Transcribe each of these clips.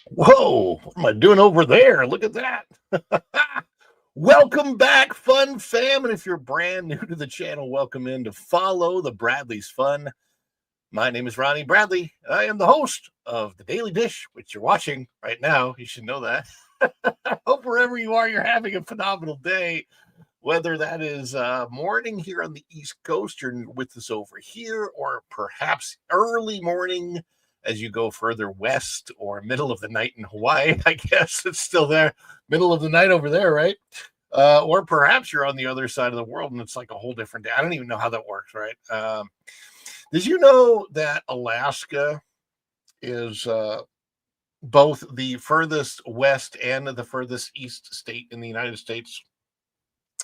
Whoa, what am I doing over there? Look at that. Welcome back, Fun Fam. And if you're brand new to the channel, welcome in to Follow the Bradley's Fun. My name is Ronnie Bradley. I am the host of The Daily Dish, which you're watching right now. You should know that. Hope wherever you are, you're having a phenomenal day. Whether that is morning here on the East Coast, you're with us over here, or perhaps early morning as you go further west, or middle of the night in Hawaii. I guess it's still there, middle of the night over there, right? Or perhaps you're on the other side of the world and it's like a whole different day. I don't even know how that works, right? Did you know that Alaska is both the furthest west and the furthest east state in the United States?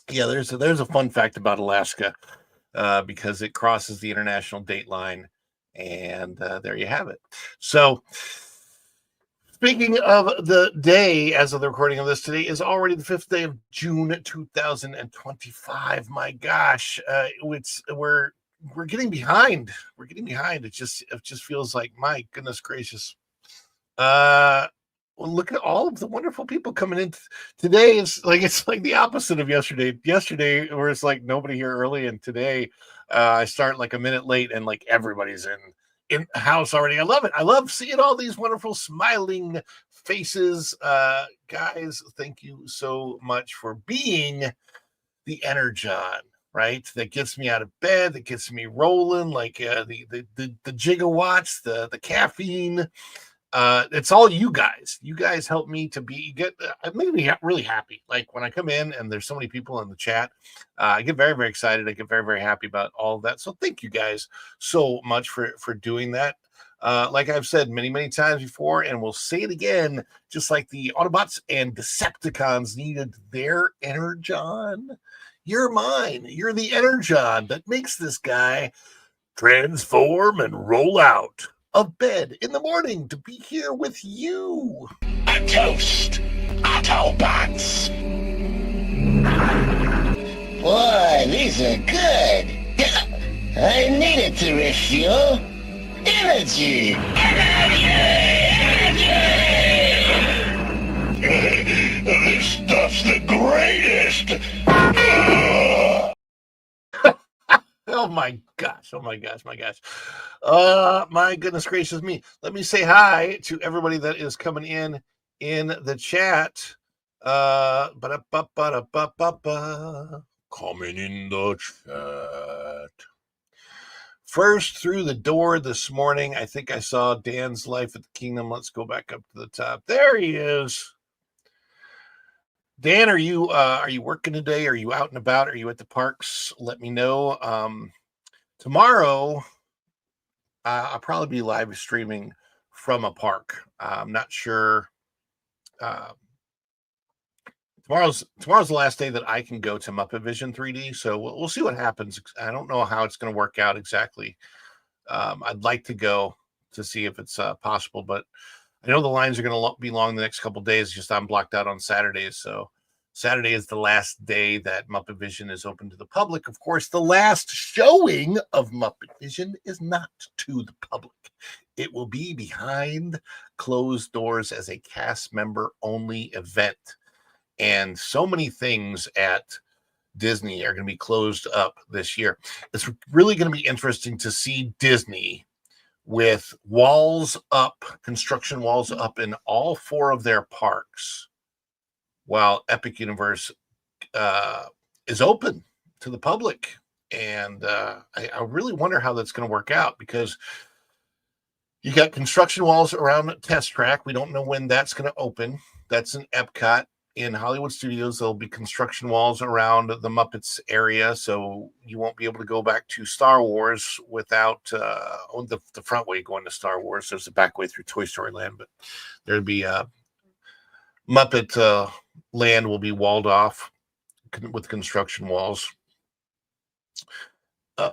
Yeah, there's a fun fact about Alaska because it crosses the international date line. And there you have it. So, speaking of the day, as of the recording of this, today is already the 5th day of June 2025. My gosh, we're getting behind. We're getting behind. It just feels like, my goodness gracious. Well, look at all of the wonderful people coming in today. It's like the opposite of yesterday. Yesterday, where it's like nobody here early, and today I start like a minute late, and like everybody's in the house already. I love it. I love seeing all these wonderful smiling faces. Guys, thank you so much for being the energon, right? That gets me out of bed, that gets me rolling, like the gigawatts, the caffeine. It's all you guys. You guys help me to it made me really happy. Like when I come in and there's so many people in the chat, I get very, very excited. I get very, very happy about all of that. So thank you guys so much for doing that. Like I've said many, many times before, and we'll say it again, just like the Autobots and Decepticons needed their energon, you're mine. You're the energon that makes this guy transform and roll out of bed in the morning to be here with you. A toast, Autobots. Boy, these are good. I needed to refuel. Energy! Energy! This stuff's the greatest! Oh my gosh, my goodness gracious me. Let me say hi to everybody that is coming in the chat. Coming in the chat. First through the door this morning, I think I saw Dan's Life at the Kingdom. Let's go back up to the top. There he is. Dan, are you working today? Are you out and about? Are you at the parks? Let me know. Tomorrow, I'll probably be live streaming from a park. I'm not sure. Tomorrow's the last day that I can go to Muppet Vision 3D, so we'll see what happens. I don't know how it's going to work out exactly. I'd like to go to see if it's possible, but I know the lines are going to be long the next couple of days. Just I'm blocked out on Saturdays, so Saturday is the last day that Muppet Vision is open to the public. Of course, the last showing of Muppet Vision is not to the public. It will be behind closed doors as a cast member only event. And so many things at Disney are going to be closed up this year. It's really going to be interesting to see Disney with walls up, construction walls up in all 4 of their parks, while Epic Universe is open to the public. And I really wonder how that's going to work out, because you got construction walls around Test Track. We don't know when that's going to open. That's in Epcot. In Hollywood Studios, there'll be construction walls around the Muppets area, so you won't be able to go back to Star Wars without the front way going to Star Wars. There's the back way through Toy Story Land, but there'd be Muppet Land will be walled off with construction walls.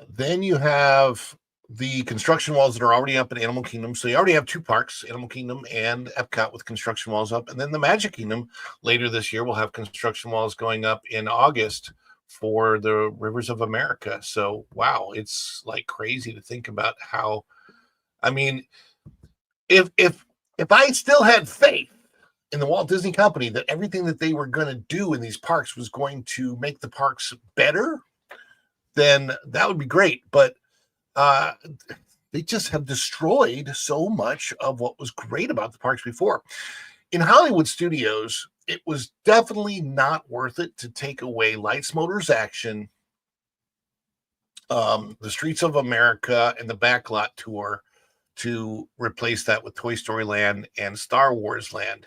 Then you have the construction walls that are already up in Animal Kingdom. So you already have 2 parks, Animal Kingdom and Epcot, with construction walls up. And then the Magic Kingdom later this year will have construction walls going up in August for the Rivers of America. So, wow, it's like crazy to think about how, I mean, if I still had faith in the Walt Disney Company that everything that they were going to do in these parks was going to make the parks better, then that would be great. But they just have destroyed so much of what was great about the parks before. In Hollywood Studios, it was definitely not worth it to take away Lights, Motors, Action, the Streets of America, and the Backlot Tour to replace that with Toy Story Land and Star Wars Land.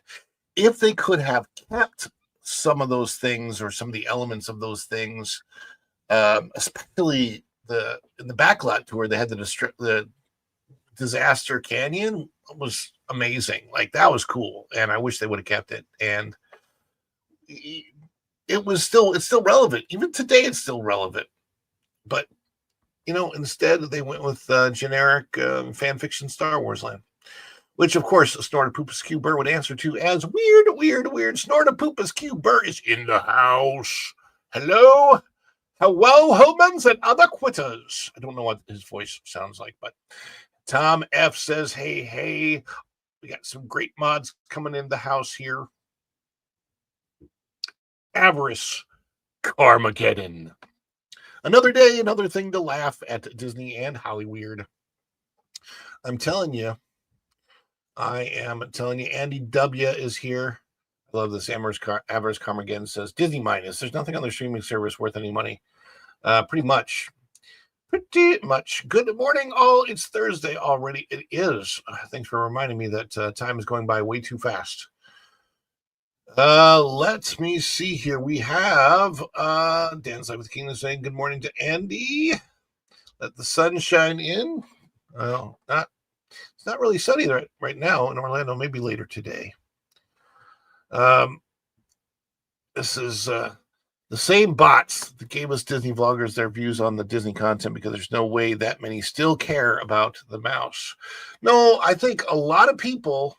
If they could have kept some of those things, or some of the elements of those things, especially in the Backlot Tour, they had the Disaster Canyon was amazing. Like, that was cool, and I wish they would have kept it. And it's still relevant. Even today, it's still relevant. But instead they went with generic fan fiction Star Wars Land, which of course Snortopoopas Q Burr would answer to as weird. Snortopoopas Q Burr is in the house. Hello, humans and other quitters. I don't know what his voice sounds like, but Tom F says, hey, we got some great mods coming in the house here. Avarice Carmageddon. Another day, another thing to laugh at Disney and Hollyweird. I'm telling you, Andy W is here. I love this. Avarice Carmageddon says, Disney minus. There's nothing on their streaming service worth any money. Pretty much. Good morning, all. It's Thursday already. It is. Thanks for reminding me that time is going by way too fast. Let me see here. We have Dan's Live with the Kingdom saying good morning to Andy. Let the sun shine in. Well, it's not really sunny right now in Orlando. Maybe later today. This is the same bots that gave us Disney vloggers their views on the Disney content, because there's no way that many still care about the mouse. No, I think a lot of people,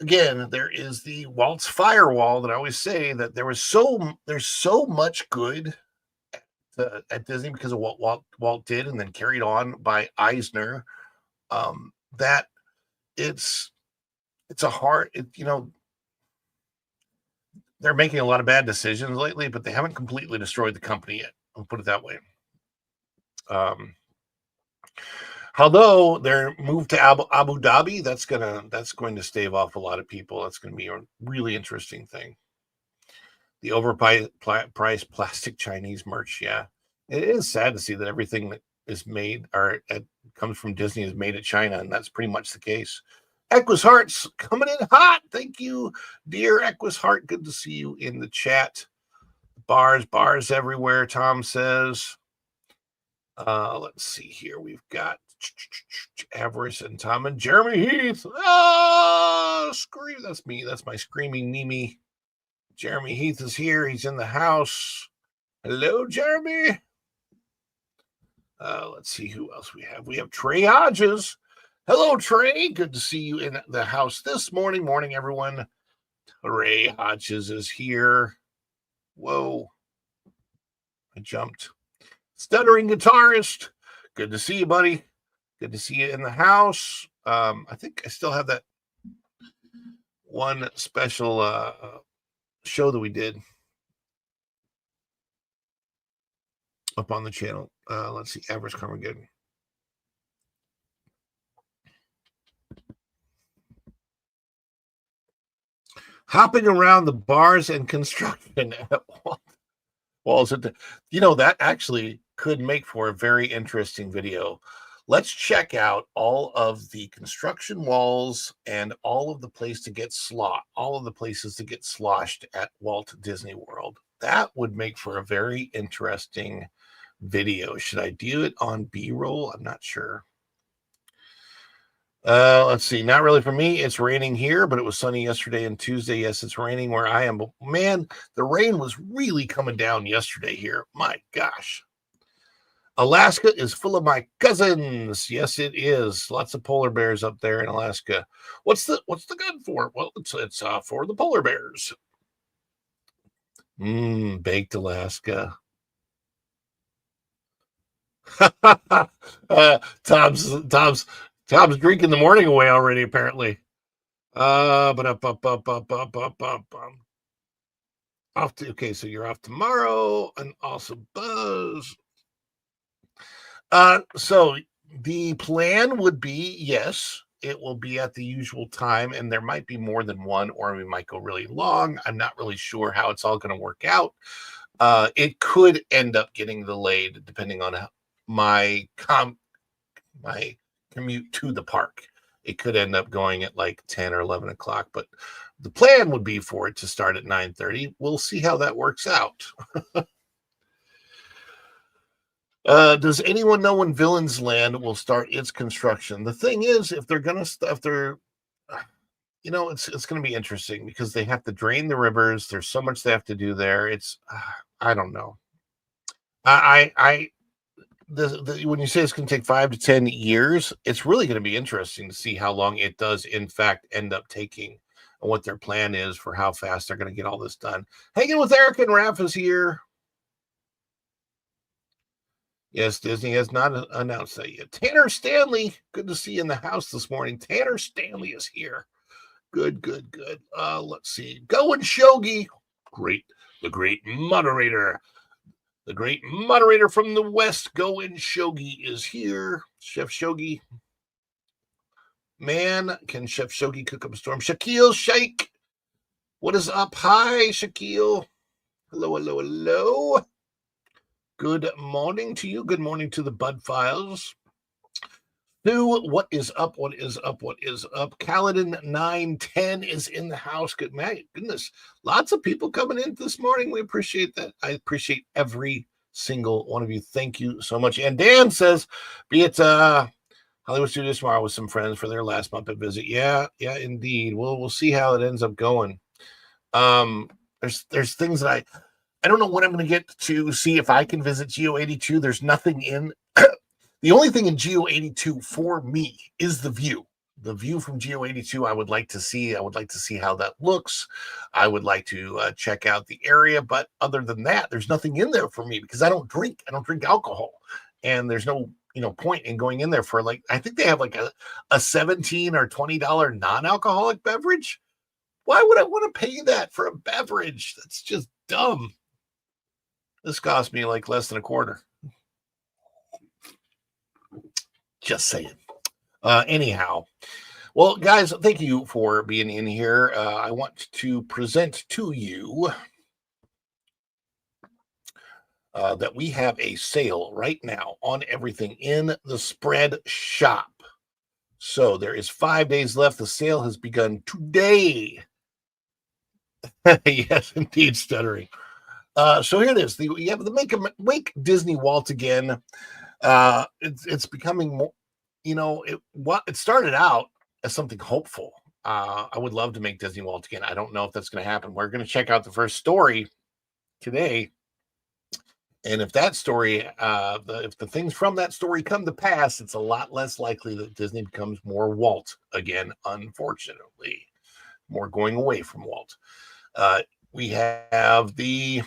again, there is the Walt's firewall that I always say, that there's so much good at Disney because of what Walt did, and then carried on by Eisner, that it's a hard, they're making a lot of bad decisions lately, but they haven't completely destroyed the company yet. I'll put it that way. Although their move to Abu Dhabi, that's going to stave off a lot of people. That's going to be a really interesting thing. The overpriced plastic Chinese merch. Yeah, it is sad to see that everything that is made comes from Disney is made at China, and that's pretty much the case. Equus Hearts coming in hot. Thank you, dear Equus Heart. Good to see you in the chat. Bars everywhere, Tom says. Let's see here. We've got Avarice and Tom and Jeremy Heath. Scream. That's me. That's my screaming Mimi. Jeremy Heath is here. He's in the house. Hello, Jeremy. Let's see who else we have. We have Trey Hodges. Hello, Trey. Good to see you in the house this morning. Morning, everyone. Trey Hodges is here. Whoa. I jumped. Stuttering guitarist. Good to see you, buddy. Good to see you in the house. I think I still have that one special show that we did up on the channel. Let's see, Average Carmageddon. Hopping around the bars and construction at walls. That actually could make for a very interesting video. Let's check out all of the construction walls and all of the places to get sloshed at Walt Disney World. That would make for a very interesting video. Should I do it on B-roll? I'm not sure. Let's see. Not really for me. It's raining here, but it was sunny yesterday and Tuesday. Yes, it's raining where I am. But man, the rain was really coming down yesterday here. My gosh. Alaska is full of my cousins. Yes, it is. Lots of polar bears up there in Alaska. What's the gun for? Well, it's for the polar bears. Baked Alaska. Tom's drinking the morning away already, apparently. But okay, so you're off tomorrow, and also Buzz. So the plan would be, yes, it will be at the usual time, and there might be more than one, or we might go really long. I'm not really sure how it's all going to work out. It could end up getting delayed depending on my commute to the park. It could end up going at like 10 or 11 o'clock, but the plan would be for it to start at 9:30. We'll see how that works out. Does anyone know when Villains Land will start its construction? The thing is, if they're going to it's going to be interesting because they have to drain the rivers. There's so much they have to do there. It's, I don't know. When you say it's going to take 5 to 10 years, it's really going to be interesting to see how long it does, in fact, end up taking and what their plan is for how fast they're going to get all this done. Hanging with Eric and Raph is here. Yes, Disney has not announced that yet. Tanner Stanley, good to see you in the house this morning. Tanner Stanley is here. Good. Let's see. Going Shogi. Great. The great moderator. The great moderator from the West, Going Shogi, is here. Chef Shogi. Man, can Chef Shogi cook up a storm? Shaquille Shake. What is up? Hi, Shaquille. Hello. Good morning to you. Good morning to the Bud Files. Sue, what is up? Kaladin 910 is in the house. Good, my goodness. Lots of people coming in this morning. We appreciate that. I appreciate every single one of you. Thank you so much. And Dan says, be it Hollywood Studios tomorrow with some friends for their last Muppet visit. Yeah, indeed. We'll see how it ends up going. There's things that I don't know when I'm going to get to see if I can visit Geo 82. There's nothing in the only thing in Geo 82 for me is the view. The view from Geo 82 I would like to see. I would like to see how that looks. I would like to check out the area. But other than that, there's nothing in there for me because I don't drink alcohol. And there's no point in going in there for I think they have like a $17 or $20 non-alcoholic beverage. Why would I want to pay that for a beverage? That's just dumb. This cost me like less than a quarter. Just saying. Anyhow, well, guys, thank you for being in here. I want to present to you that we have a sale right now on everything in the spread shop. So there is 5 days left. The sale has begun today. Yes, indeed, stuttering. So here it is. You have the Make Disney Walt again. It's becoming more, it started out as something hopeful. I would love to make Disney Walt again. I don't know if that's going to happen. We're going to check out the first story today. And if that story, if the things from that story come to pass, it's a lot less likely that Disney becomes more Walt again, unfortunately. More going away from Walt. We have the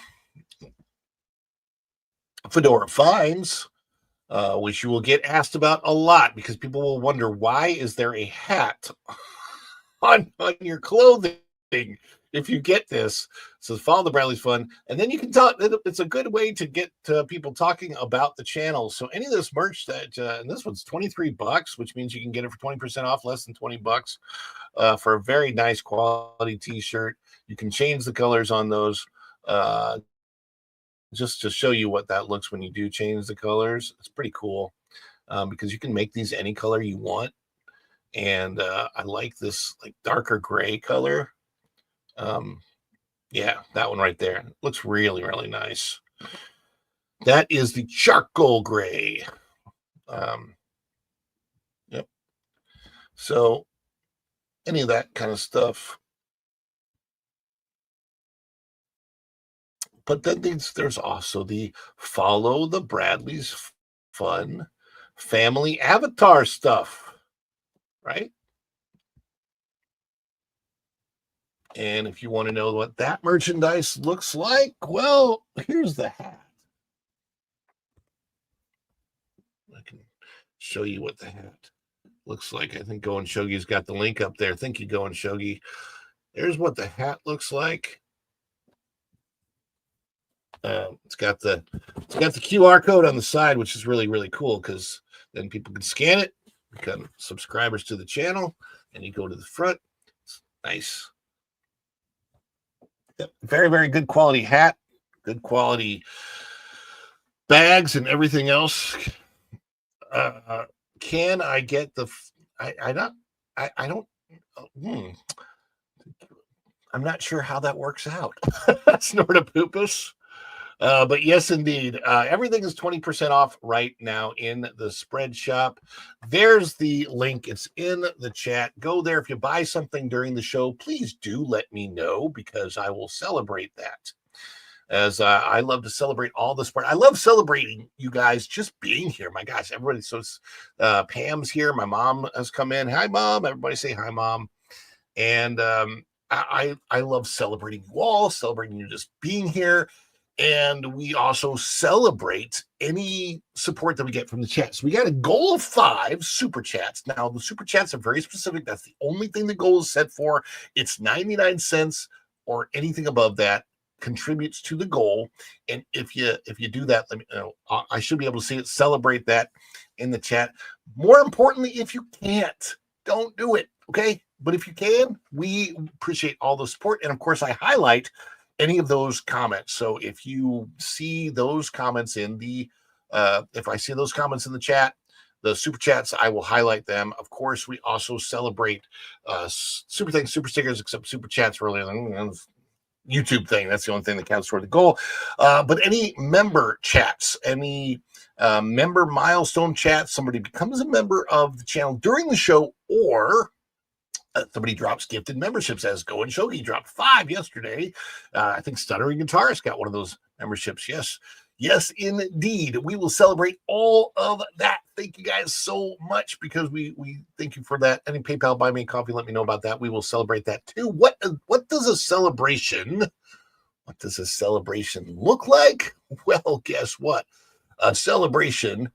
Fedora Fines, which you will get asked about a lot because people will wonder, why is there a hat on your clothing if you get this. So follow the Bradley's Fun, and then you can talk. It's a good way to get people talking about the channel. So any of this merch that, and this one's $23, which means you can get it for 20% off, less than $20, for a very nice quality t-shirt. You can change the colors on those. Just to show you what that looks when you do change the colors. It's pretty cool, because you can make these any color you want. And I like this like darker gray color. Yeah, that one right there. It looks really, really nice. That is the charcoal gray. Yep. So any of that kind of stuff. But then there's also the Follow the Bradley's Fun family avatar stuff, right? And if you want to know what that merchandise looks like, well, here's the hat. I can show you what the hat looks like. I think Go and Shogi's got the link up there. Thank you, Go and Shogi. There's what the hat looks like. It's got the QR code on the side, which is really, really cool, because then people can scan it, become subscribers to the channel, and you go to the front. It's nice. Yep. Very, very good quality hat, good quality bags, and everything else. Can I get the? I don't. I'm not sure how that works out. Snortapupus. But yes, indeed. Everything is 20% off right now in the spread shop. There's the link. It's in the chat. Go there. If you buy something during the show, please do let me know, because I will celebrate that. As I love to celebrate all the sport. I love celebrating you guys just being here. My gosh, everybody's so Pam's here. My mom has come in. Hi, Mom. Everybody say hi, Mom. And I love celebrating you all, celebrating you just being here. And we also celebrate any support that we get from the chats. We got a goal of 5 super chats. Now, the super chats are very specific. That's the only thing the goal is set for. It's 99 cents or anything above that contributes to the goal. And if you do that, let me know. I should be able to see it, celebrate that in the chat. More importantly, if you can't, don't do it, okay? But if you can, we appreciate all the support. And of course, I highlight any of those comments. So if you see those comments in the, if I see those comments in the chat, the super chats, I will highlight them. Of course, we also celebrate super things, super stickers, except super chats really. YouTube thing. That's the only thing that counts toward the goal. But any member chats, any member milestone chats, somebody becomes a member of the channel during the show, or somebody drops gifted memberships, as Go and Shogi dropped 5 yesterday. I think Stuttering Guitarist got one of those memberships. Yes, indeed. We will celebrate all of that. Thank you guys so much, because we thank you for that. Any PayPal, buy me a coffee, let me know about that. We will celebrate that too. What does a celebration look like? Well, guess what? A celebration.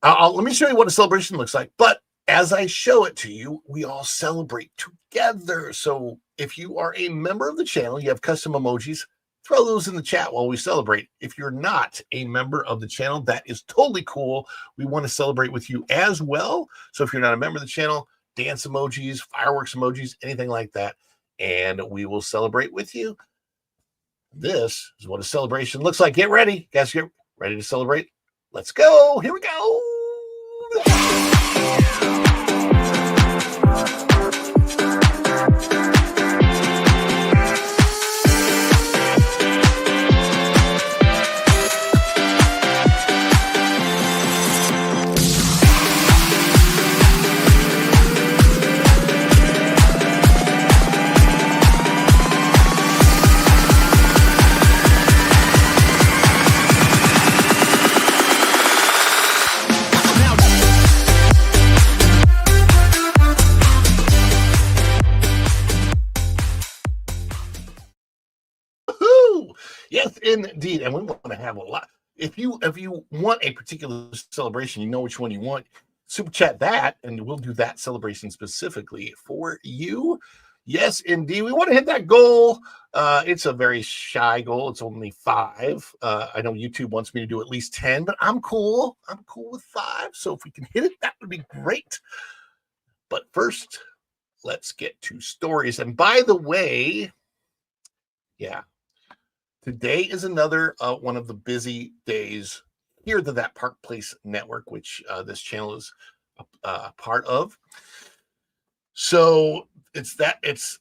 Let me show you what a celebration looks like. But as I show it to you, we all celebrate together. So if you are a member of the channel, you have custom emojis, throw those in the chat while we celebrate. If you're not a member of the channel, that is totally cool. We want to celebrate with you as well. So if you're not a member of the channel, dance emojis, fireworks emojis, anything like that, and we will celebrate with you. This is what a celebration looks like. Get ready. Guys, get ready to celebrate. Let's go. Here we go. Yes, indeed. And we want to have a lot. If you want a particular celebration, you know which one you want. super chat that, and we'll do that celebration specifically for you. Yes, indeed. We want to hit that goal. It's a very shy goal. It's only 5. I know YouTube wants me to do at least 10, but I'm cool. I'm cool with 5. So if we can hit it, that would be great. But first, let's get to stories. And by the way, yeah, today is another one of the busy days here to That Park Place Network, which this channel is part of. So it's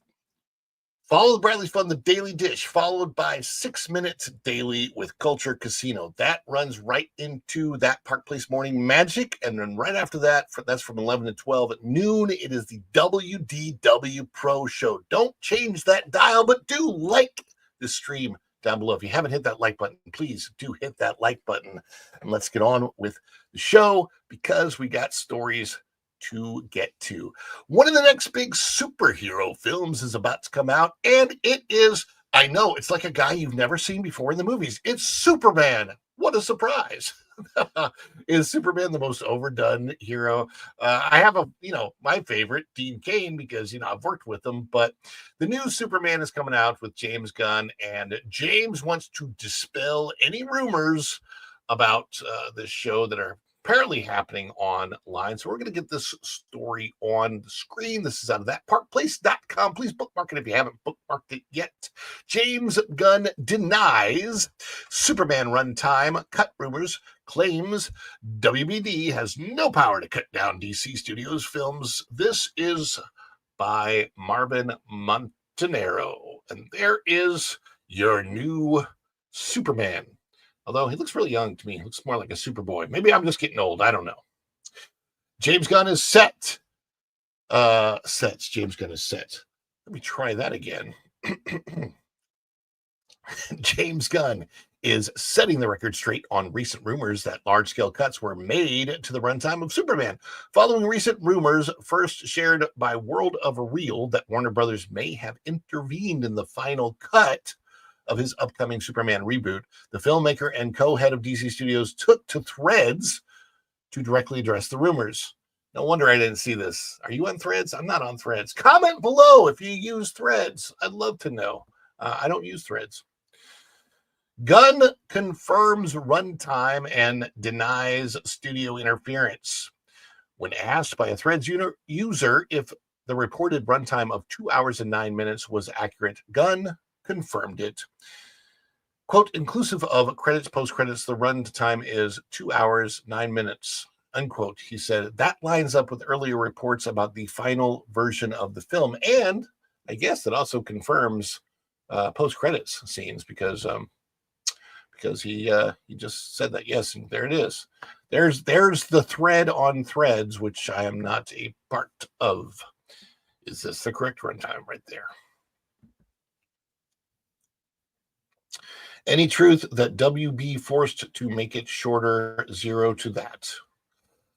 Follow the Bradley's Fun, the Daily Dish, followed by 6 Minutes Daily with Culture Casino. That runs right into That Park Place Morning Magic. And then right after that, that's from 11 to 12 at noon, it is the WDW Pro Show. Don't change that dial, but do like the stream down below. If you haven't hit that like button, please do hit that like button. And let's get on with the show because we got stories to get to. One of the next big superhero films is about to come out, and it is, I know, it's like a guy you've never seen before in the movies. It's Superman. What a surprise. Is Superman the most overdone hero? I have my favorite, Dean Cain, because, I've worked with him, but the new Superman is coming out with James Gunn, and James wants to dispel any rumors about this show that are apparently happening online. So we're going to get this story on the screen. This is out of thatparkplace.com. Please bookmark it if you haven't bookmarked it yet. James Gunn denies Superman runtime cut rumors, claims WBD has no power to cut down DC Studios films. This is by Marvin Montanaro. And there is your new Superman. Although he looks really young to me. He looks more like a Superboy. Maybe I'm just getting old. I don't know. James Gunn is set. James Gunn is set. Let me try that again. James Gunn is setting the record straight on recent rumors that large-scale cuts were made to the runtime of Superman. Following recent rumors first shared by World of Real that Warner Brothers may have intervened in the final cut of his upcoming Superman reboot, the filmmaker and co-head of DC Studios took to Threads to directly address the rumors. No wonder I didn't see this. Are you on Threads? I'm not on Threads. Comment below if you use Threads. I'd love to know. I don't use Threads. Gunn confirms runtime and denies studio interference. When asked by a Threads user if the reported runtime of 2 hours and 9 minutes was accurate, Gunn confirmed it. Quote, inclusive of credits, post-credits, the run time is 2 hours, 9 minutes, unquote. He said that lines up with earlier reports about the final version of the film. And I guess it also confirms post-credits scenes because he just said that. Yes, and there it is. There's the thread on Threads, which I am not a part of. Is this the correct runtime right there? Any truth that WB forced to make it shorter? 0 to that.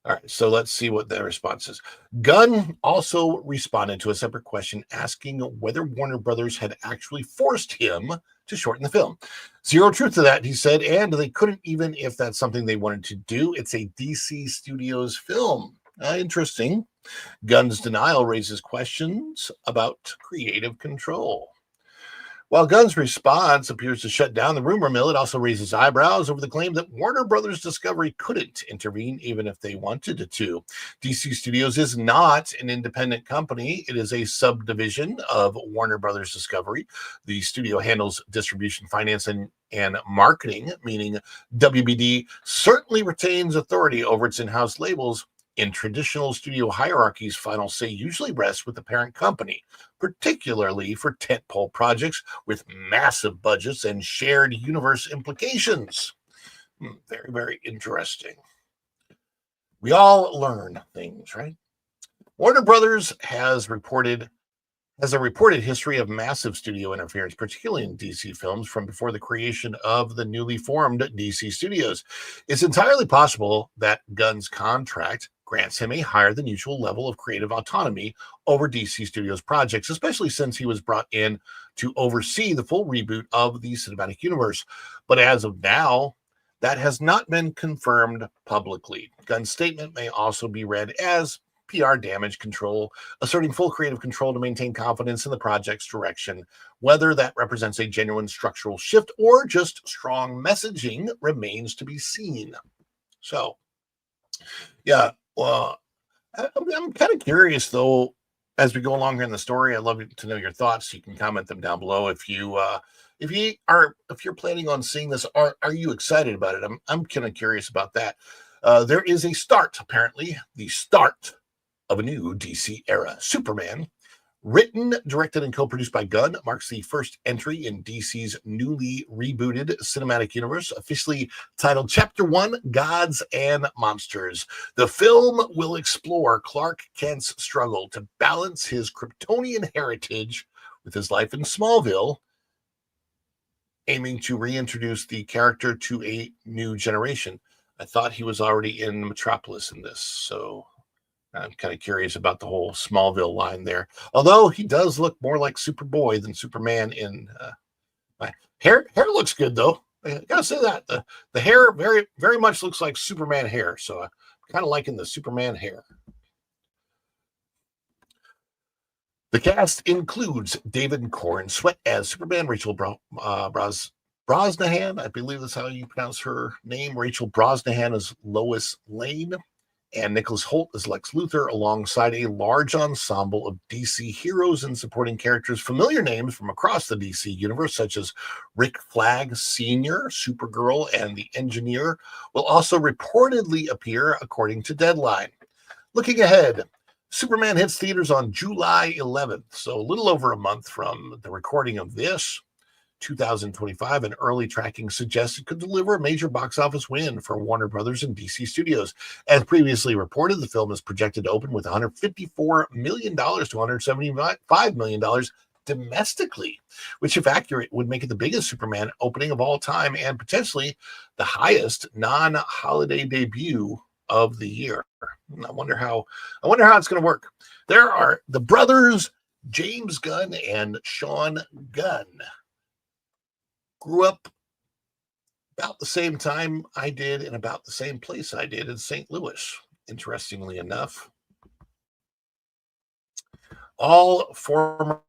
All right, so let's see what the response is. Gunn also responded to a separate question asking whether Warner Brothers had actually forced him to shorten the film. 0 truth to that, he said, and they couldn't even if that's something they wanted to do. It's a DC Studios film. Interesting. Gunn's denial raises questions about creative control. While Gunn's response appears to shut down the rumor mill, it also raises eyebrows over the claim that Warner Brothers Discovery couldn't intervene even if they wanted it to. DC Studios is not an independent company. It is a subdivision of Warner Brothers Discovery. The studio handles distribution, finance, and marketing, meaning WBD certainly retains authority over its in-house labels. In traditional studio hierarchies, final say usually rests with the parent company, particularly for tentpole projects with massive budgets and shared universe implications. Very, very interesting. We all learn things, right? Warner Brothers has a reported history of massive studio interference, particularly in DC films, from before the creation of the newly formed DC Studios. It's entirely possible that Gunn's contract grants him a higher than usual level of creative autonomy over DC Studios projects, especially since he was brought in to oversee the full reboot of the cinematic universe. But as of now, That has not been confirmed publicly. Gunn's statement may also be read as PR damage control, asserting full creative control to maintain confidence in the project's direction. Whether that represents a genuine structural shift or just strong messaging remains to be seen. So, yeah, well, I'm kind of curious though. As we go along here in the story, I'd love to know your thoughts. You can comment them down below if you're planning on seeing this. Are you excited about it? I'm kind of curious about that. There is a start, apparently, the start of a new DC era. Superman, written, directed, and co-produced by Gunn, marks the first entry in DC's newly rebooted cinematic universe, officially titled Chapter 1, Gods and Monsters. The film will explore Clark Kent's struggle to balance his Kryptonian heritage with his life in Smallville, aiming to reintroduce the character to a new generation. I thought he was already in Metropolis in this, so I'm kind of curious about the whole Smallville line there. Although he does look more like Superboy than Superman in my hair. Hair looks good though. I gotta say that the hair very very much looks like Superman hair. So I'm kind of liking the Superman hair. The cast includes David Corenswet as Superman, Rachel Brosnahan, I believe that's how you pronounce her name. Rachel Brosnahan as Lois Lane, and Nicholas Hoult as Lex Luthor, alongside a large ensemble of DC heroes and supporting characters. Familiar names from across the DC universe, such as Rick Flag Sr., Supergirl, and the Engineer, will also reportedly appear, according to Deadline. Looking ahead, Superman hits theaters on July 11th, so a little over a month from the recording of this. 2025, and early tracking suggests it could deliver a major box office win for Warner Brothers and DC Studios. As previously reported, the film is projected to open with $154 million to $175 million domestically, which, if accurate, would make it the biggest Superman opening of all time and potentially the highest non-holiday debut of the year. I wonder how it's going to work. There are the brothers James Gunn and Sean Gunn. Grew up about the same time I did and about the same place I did in St. Louis, interestingly enough. All former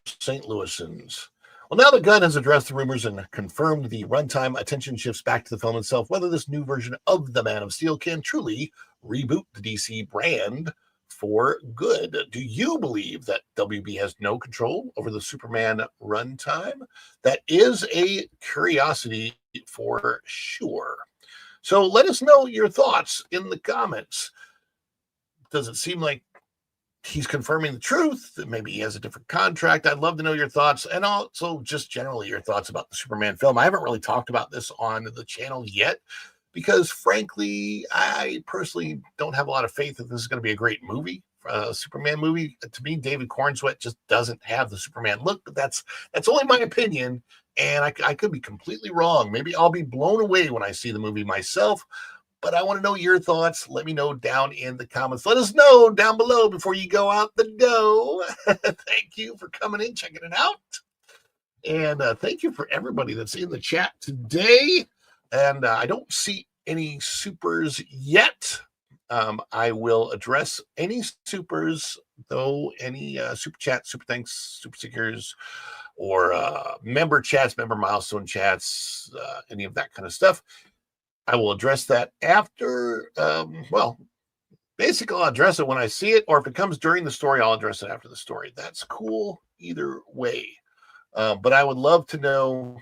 St. Louisans. Well, now that Gunn has addressed the rumors and confirmed the runtime, attention shifts back to the film itself, whether this new version of The Man of Steel can truly reboot the DC brand for good. Do you believe that WB has no control over the Superman runtime? That is a curiosity for sure. So let us know your thoughts in the comments. Does it seem like he's confirming the truth? That maybe he has a different contract? I'd love to know your thoughts, and also just generally your thoughts about the Superman film. I haven't really talked about this on the channel yet, because frankly, I personally don't have a lot of faith that this is going to be a great movie, Superman movie. To me, David Corenswet just doesn't have the Superman look, but that's only my opinion, and I could be completely wrong. Maybe I'll be blown away when I see the movie myself, but I want to know your thoughts. Let me know down in the comments. Let us know down below before you go out the door. Thank you for coming in, checking it out, and thank you for everybody that's in the chat today. And I don't see any supers yet. I will address any supers, though, any super chats, super thanks, super stickers, or member chats, member milestone chats, any of that kind of stuff. I will address that after, basically I'll address it when I see it, or if it comes during the story, I'll address it after the story. That's cool either way. But I would love to know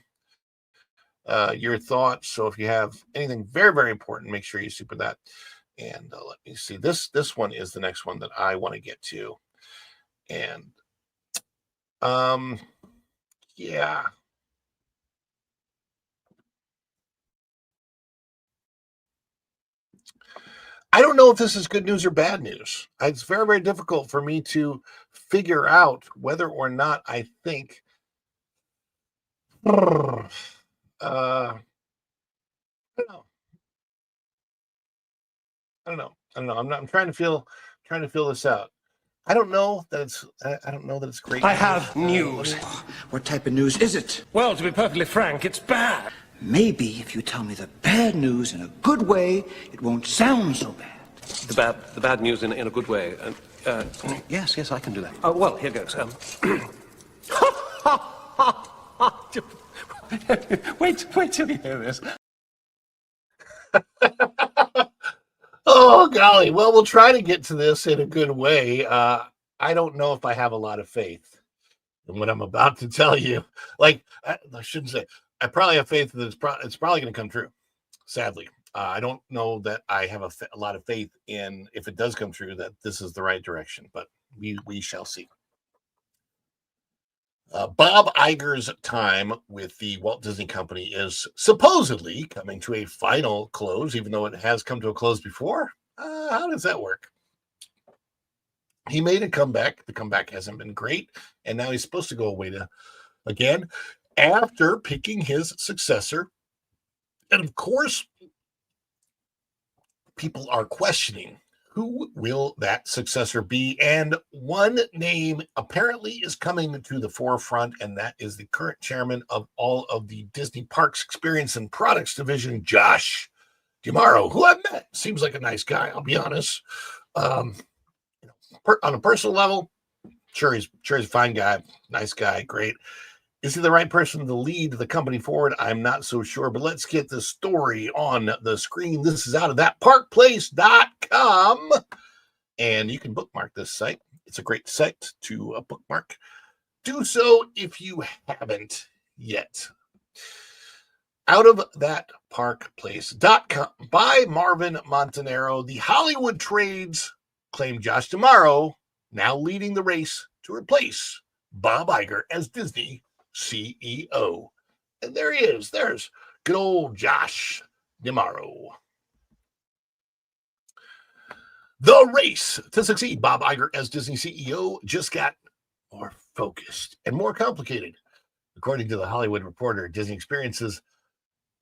your thoughts. So if you have anything very, very important, make sure you super that. And let me see. This one is the next one that I want to get to. And yeah. I don't know if this is good news or bad news. It's very, very difficult for me to figure out whether or not I think I don't know. I'm trying to feel this out. I don't know that it's great. I have news. What type of news is it? Well, to be perfectly frank, it's bad. Maybe if you tell me the bad news in a good way, it won't sound so bad. The bad news in a good way. Yes, I can do that. Well, here goes. Wait till you hear this. Oh, golly. Well, we'll try to get to this in a good way. I don't know if I have a lot of faith in what I'm about to tell you. Like, I shouldn't say. I probably have faith that it's probably going to come true, sadly. I don't know that I have a lot of faith in, if it does come true, that this is the right direction, but we shall see. Bob Iger's time with the Walt Disney Company is supposedly coming to a final close, even though it has come to a close before. How does that work? He made a comeback. The comeback hasn't been great, and now he's supposed to go away again after picking his successor. And of course, people are questioning, who will that successor be? And one name apparently is coming to the forefront, and that is the current chairman of all of the Disney Parks Experience and Products Division, Josh D'Amaro, who I've met. Seems like a nice guy, I'll be honest. On a personal level, sure he's a fine guy, nice guy, great. Is he the right person to lead the company forward? I'm not so sure, but let's get the story on the screen. This is out of thatparkplace.com, and you can bookmark this site. It's a great site to bookmark. Do so if you haven't yet. Out of thatparkplace.com by Marvin Montanaro, the Hollywood trades claim Josh D'Amaro now leading the race to replace Bob Iger as Disney CEO. And there he is. There's good old Josh D'Amaro. The race to succeed Bob Iger as Disney CEO just got more focused and more complicated. According to the Hollywood Reporter, Disney Experiences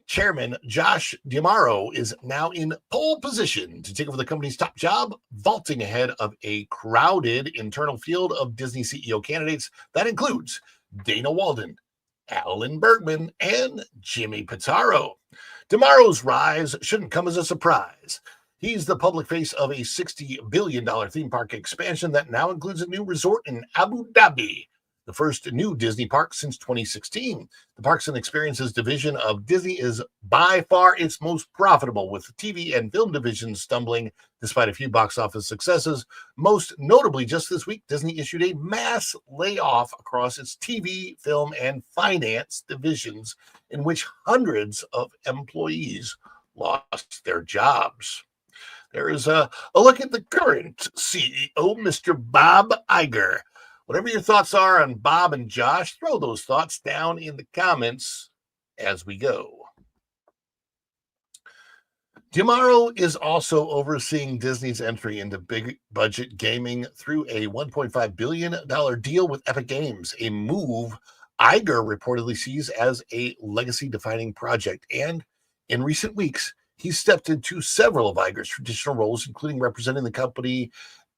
Chairman Josh D'Amaro is now in pole position to take over the company's top job, vaulting ahead of a crowded internal field of Disney CEO candidates that includes Dana Walden, Alan Bergman, and Jimmy Pitaro. D'Amaro's rise shouldn't come as a surprise. He's the public face of a $60 billion theme park expansion that now includes a new resort in Abu Dhabi, the first new Disney park since 2016. The Parks and Experiences division of Disney is by far its most profitable, with the TV and film divisions stumbling despite a few box office successes. Most notably, just this week, Disney issued a mass layoff across its TV, film, and finance divisions, in which hundreds of employees lost their jobs. There is a look at the current CEO, Mr. Bob Iger. Whatever your thoughts are on Bob and Josh, throw those thoughts down in the comments as we go. D'Amaro is also overseeing Disney's entry into big budget gaming through a $1.5 billion deal with Epic Games, a move Iger reportedly sees as a legacy-defining project. And in recent weeks, he stepped into several of Iger's traditional roles, including representing the company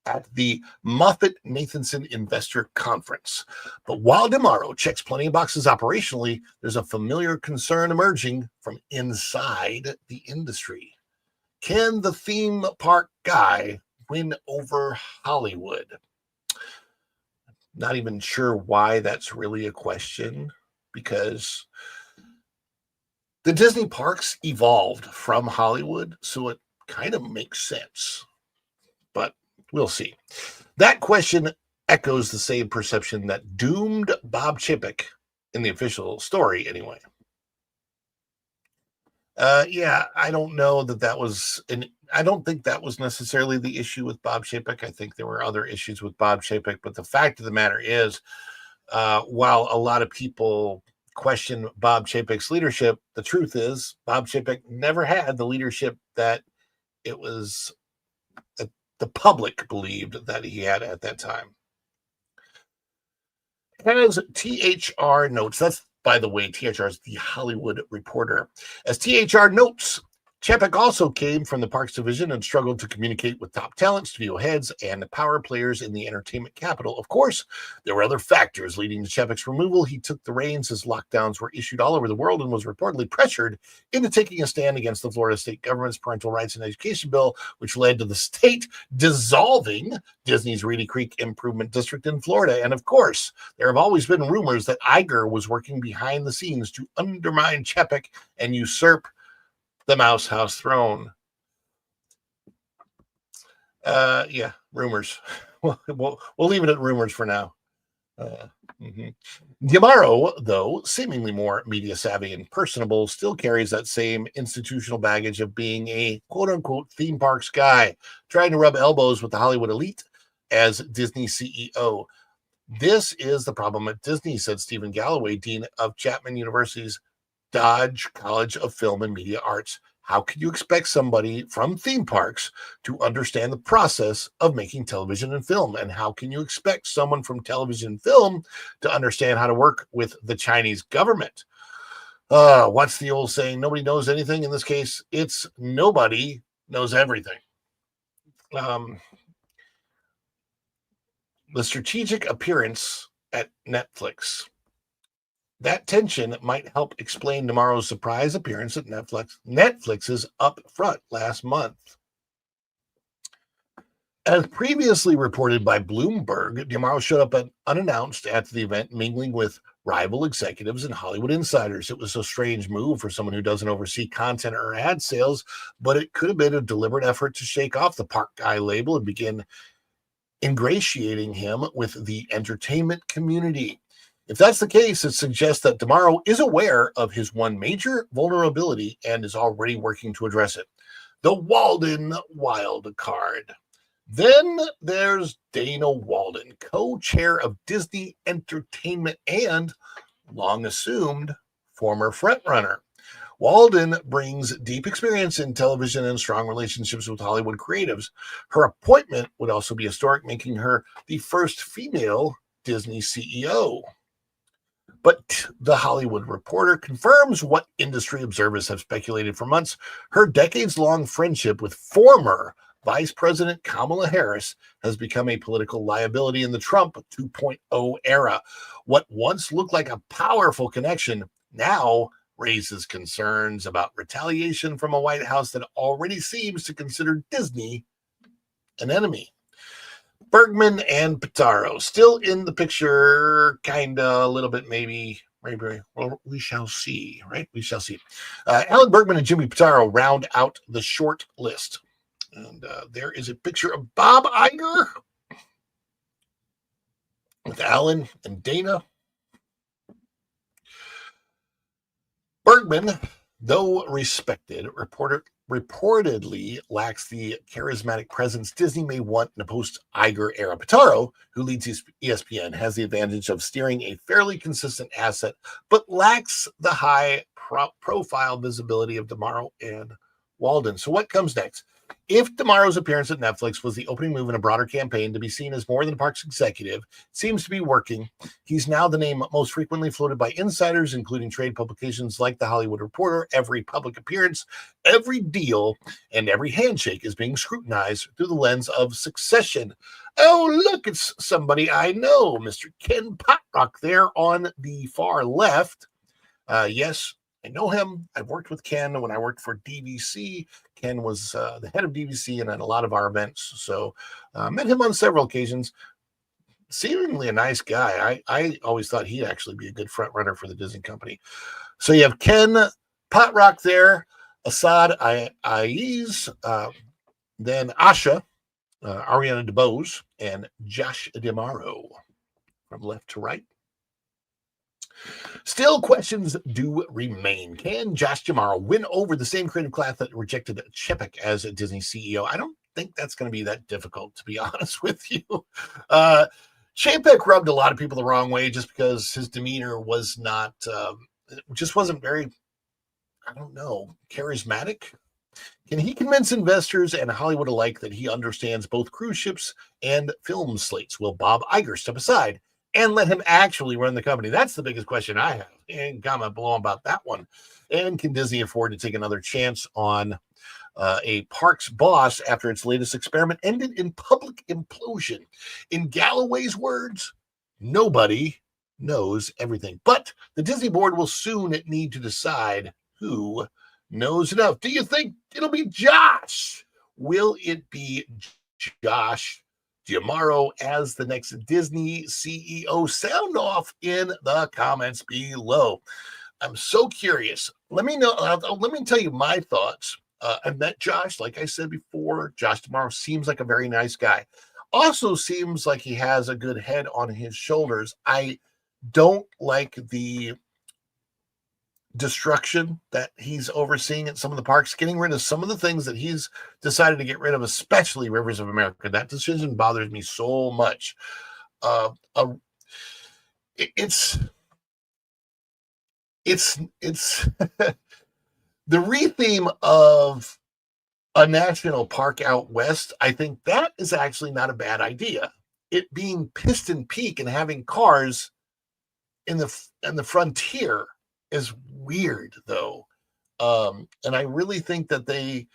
at the Moffett-Nathanson Investor Conference. But while D'Amaro checks plenty of boxes operationally, there's a familiar concern emerging from inside the industry. Can the theme park guy win over Hollywood? Not even sure why that's really a question, because the Disney parks evolved from Hollywood, so it kind of makes sense. But we'll see. That question echoes the same perception that doomed Bob Chapek in the official story, anyway. I don't know that was I don't think that was necessarily the issue with Bob Chapek. I think there were other issues with Bob Chapek, but the fact of the matter is, while a lot of people question Bob Chapek's leadership, the truth is Bob Chapek never had the leadership that it was the public believed that he had at that time. As THR notes, that's, by the way, THR is the Hollywood Reporter. As THR notes, Chapek also came from the Parks division and struggled to communicate with top talent, studio heads, and power players in the entertainment capital. Of course, there were other factors leading to Chapek's removal. He took the reins as lockdowns were issued all over the world and was reportedly pressured into taking a stand against the Florida state government's parental rights and education bill, which led to the state dissolving Disney's Reedy Creek Improvement District in Florida. And of course, there have always been rumors that Iger was working behind the scenes to undermine Chapek and usurp the Mouse House throne. Yeah, rumors. We'll leave it at rumors for now. D'Amaro, though seemingly more media savvy and personable, still carries that same institutional baggage of being a quote-unquote theme parks guy, trying to rub elbows with the Hollywood elite as Disney CEO. This is the problem at Disney, said Stephen Galloway, dean of Chapman University's Dodge College of Film and Media Arts. How could you expect somebody from theme parks to understand the process of making television and film? And how can you expect someone from television and film to understand how to work with the Chinese government? What's the old saying? Nobody knows anything. In this case, it's nobody knows everything. The strategic appearance at Netflix. That tension might help explain tomorrow's surprise appearance at Netflix's Upfront last month. As previously reported by Bloomberg, D'Amaro showed up unannounced at the event, mingling with rival executives and Hollywood insiders. It was a strange move for someone who doesn't oversee content or ad sales, but it could have been a deliberate effort to shake off the Park Guy label and begin ingratiating him with the entertainment community. If that's the case, it suggests that D'Amaro is aware of his one major vulnerability and is already working to address it. The Walden wild card. Then there's Dana Walden, co-chair of Disney Entertainment and, long assumed, former frontrunner. Walden brings deep experience in television and strong relationships with Hollywood creatives. Her appointment would also be historic, making her the first female Disney CEO. But The Hollywood Reporter confirms what industry observers have speculated for months. Her decades-long friendship with former Vice President Kamala Harris has become a political liability in the Trump 2.0 era. What once looked like a powerful connection now raises concerns about retaliation from a White House that already seems to consider Disney an enemy. Bergman and Pitaro still in the picture, kind of a little bit, maybe. Well, we shall see, right? We shall see. Alan Bergman and Jimmy Pitaro round out the short list. And there is a picture of Bob Iger with Alan and Dana. Bergman, though respected, reportedly lacks the charismatic presence Disney may want in a post-Iger era. Pitaro, who leads ESPN, has the advantage of steering a fairly consistent asset, but lacks the high-profile visibility of D'Amaro and Walden. So what comes next? If D'Amaro's appearance at Netflix was the opening move in a broader campaign to be seen as more than a parks executive, it seems to be working. He's now the name most frequently floated by insiders, including trade publications like The Hollywood Reporter. Every public appearance, every deal, and every handshake is being scrutinized through the lens of succession. Oh, look, it's somebody I know, Mr. Ken Potrock there on the far left. Yes, I know him. I've worked with Ken when I worked for DVC. Ken was the head of DVC and at a lot of our events. So met him on several occasions. Seemingly a nice guy. I always thought he'd actually be a good front runner for the Disney company. So you have Ken Potrock there, Assad Aiz, then Asha, Ariana DeBose, and Josh D'Amaro from left to right. Still, questions do remain. Can Josh D'Amaro win over the same creative class that rejected Chapek as a Disney CEO? I don't think that's going to be that difficult, to be honest with you. Chapek rubbed a lot of people the wrong way just because his demeanor was not, just wasn't very, I don't know, charismatic. Can he convince investors and Hollywood alike that he understands both cruise ships and film slates? Will Bob Iger step aside and let him actually run the company? That's the biggest question I have. And comment below about that one. And can Disney afford to take another chance on a parks boss after its latest experiment ended in public implosion? In Galloway's words, nobody knows everything. But the Disney board will soon need to decide who knows enough. Do you think it'll be Josh? Will it be Josh D'Amaro as the next Disney CEO? Sound off in the comments below. I'm so curious. Let me know. Let me tell you my thoughts. I met Josh, like I said before. Josh D'Amaro seems like a very nice guy. Also seems like he has a good head on his shoulders. I don't like the destruction that he's overseeing at some of the parks, getting rid of some of the things that he's decided to get rid of, especially Rivers of America. That decision bothers me so much. It's the retheme of a national park out west. I think that is actually not a bad idea. It being Piston Peak and having cars in the frontier is weird, though. And I really think that I